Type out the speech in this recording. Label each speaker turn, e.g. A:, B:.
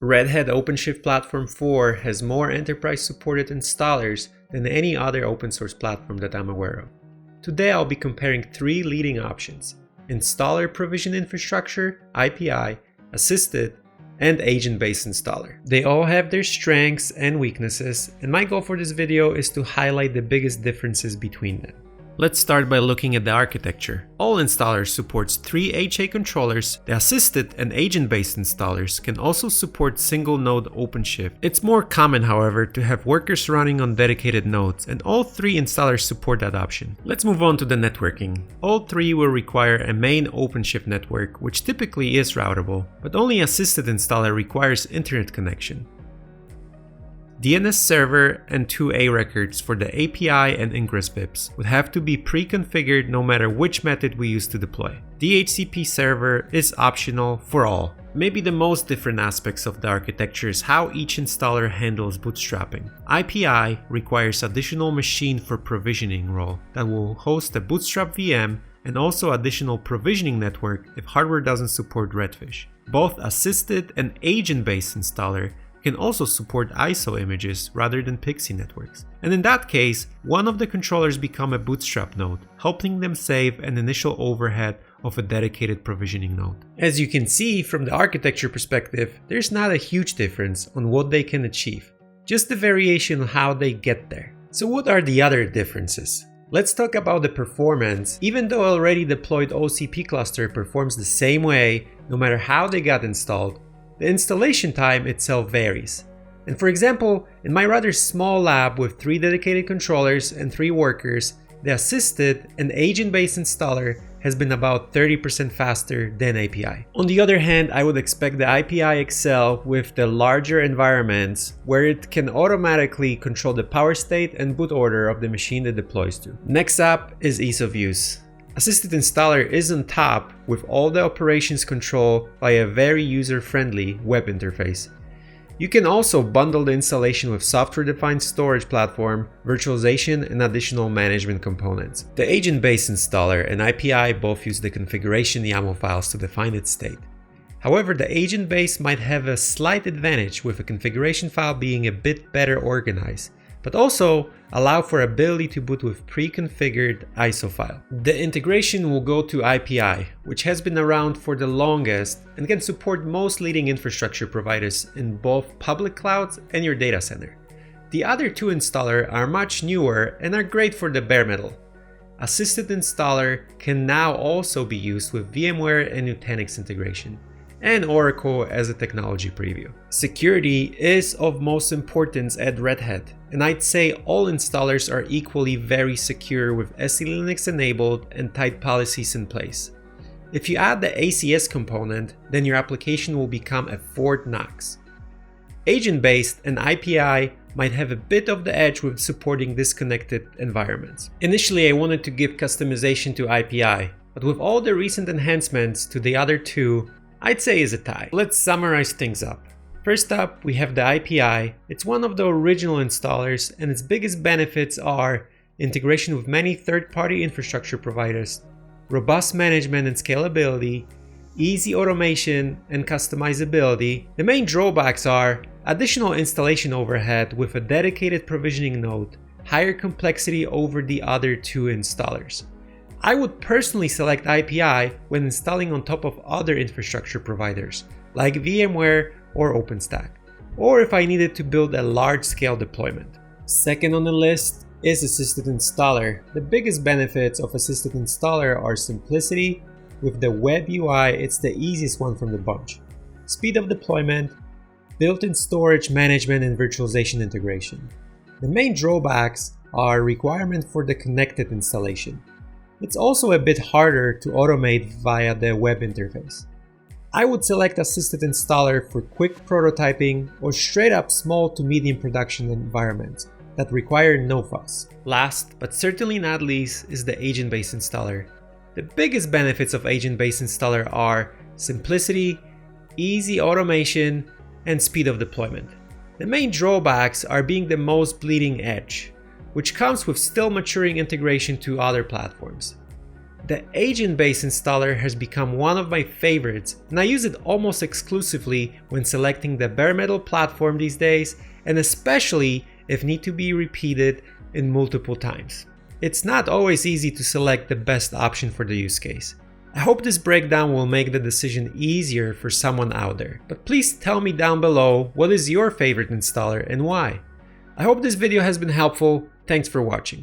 A: Red Hat Openshift Platform 4 has more enterprise-supported installers than any other open source platform that I'm aware of. Today I'll be comparing three leading options: Installer Provision Infrastructure, IPI, Assisted, and Agent-Based Installer. They all have their strengths and weaknesses, and my goal for this video is to highlight the biggest differences between them. Let's start by looking at the architecture. All installers supports 3 HA controllers. The assisted and agent-based installers can also support single-node OpenShift. It's more common, however, to have workers running on dedicated nodes, and all 3 installers support that option. Let's move on to the networking. All 3 will require a main OpenShift network, which typically is routable, but only assisted installer requires internet connection. DNS server and 2A records for the API and ingress BIPs would have to be pre-configured no matter which method we use to deploy. DHCP server is optional for all. Maybe the most different aspects of the architecture is how each installer handles bootstrapping. IPI requires additional machine for provisioning role that will host a bootstrap VM and also additional provisioning network if hardware doesn't support Redfish. Both assisted and agent-based installer can also support ISO images rather than PXE networks. And in that case, one of the controllers become a bootstrap node, helping them save an initial overhead of a dedicated provisioning node. As you can see from the architecture perspective, there's not a huge difference on what they can achieve, just the variation on how they get there. So what are the other differences? Let's talk about the performance. Even though already deployed OCP cluster performs the same way no matter how they got installed, the installation time itself varies. And for example, in my rather small lab with 3 dedicated controllers and 3 workers, the assisted and agent-based installer has been about 30% faster than API. On the other hand, I would expect the IPI excel with the larger environments where it can automatically control the power state and boot order of the machine it deploys to. Next up is ease of use. Assisted installer is on top with all the operations control by a very user-friendly web interface. You can also bundle the installation with software-defined storage platform, virtualization, and additional management components. The agent-based installer and IPI both use the configuration YAML files to define its state. However, the agent-based might have a slight advantage with a configuration file being a bit better organized, but also allow for ability to boot with pre-configured ISO file. The integration will go to IPI, which has been around for the longest and can support most leading infrastructure providers in both public clouds and your data center. The other 2 installers are much newer and are great for the Baremetal. Assisted installer can now also be used with VMware and Nutanix integration, and Oracle as a technology preview. Security is of most importance at Red Hat, and I'd say all installers are equally very secure with SE Linux enabled and tight policies in place. If you add the ACS component, then your application will become a Fort Knox. Agent-based and IPI might have a bit of the edge with supporting disconnected environments. Initially, I wanted to give customization to IPI, but with all the recent enhancements to the other 2, I'd say is a tie. Let's summarize things up. First up, we have the IPI. It's one of the original installers, and its biggest benefits are integration with many third-party infrastructure providers, robust management and scalability, easy automation and customizability. The main drawbacks are additional installation overhead with a dedicated provisioning node, higher complexity over the other 2 installers. I would personally select IPI when installing on top of other infrastructure providers like VMware or OpenStack, or if I needed to build a large-scale deployment. Second on the list is Assisted Installer. The biggest benefits of Assisted Installer are simplicity. With the web UI, it's the easiest one from the bunch. Speed of deployment, built-in storage management and virtualization integration. The main drawbacks are requirement for the connected installation. It's also a bit harder to automate via the web interface. I would select Assisted Installer for quick prototyping or straight up small to medium production environments that require no fuss. Last, but certainly not least, is the agent-based installer. The biggest benefits of agent-based installer are simplicity, easy automation, and speed of deployment. The main drawbacks are being the most bleeding edge, which comes with still maturing integration to other platforms. The agent-based installer has become one of my favorites, and I use it almost exclusively when selecting the Baremetal platform these days, and especially if need to be repeated in multiple times. It's not always easy to select the best option for the use case. I hope this breakdown will make the decision easier for someone out there, but please tell me down below what is your favorite installer and why. I hope this video has been helpful. Thanks for watching.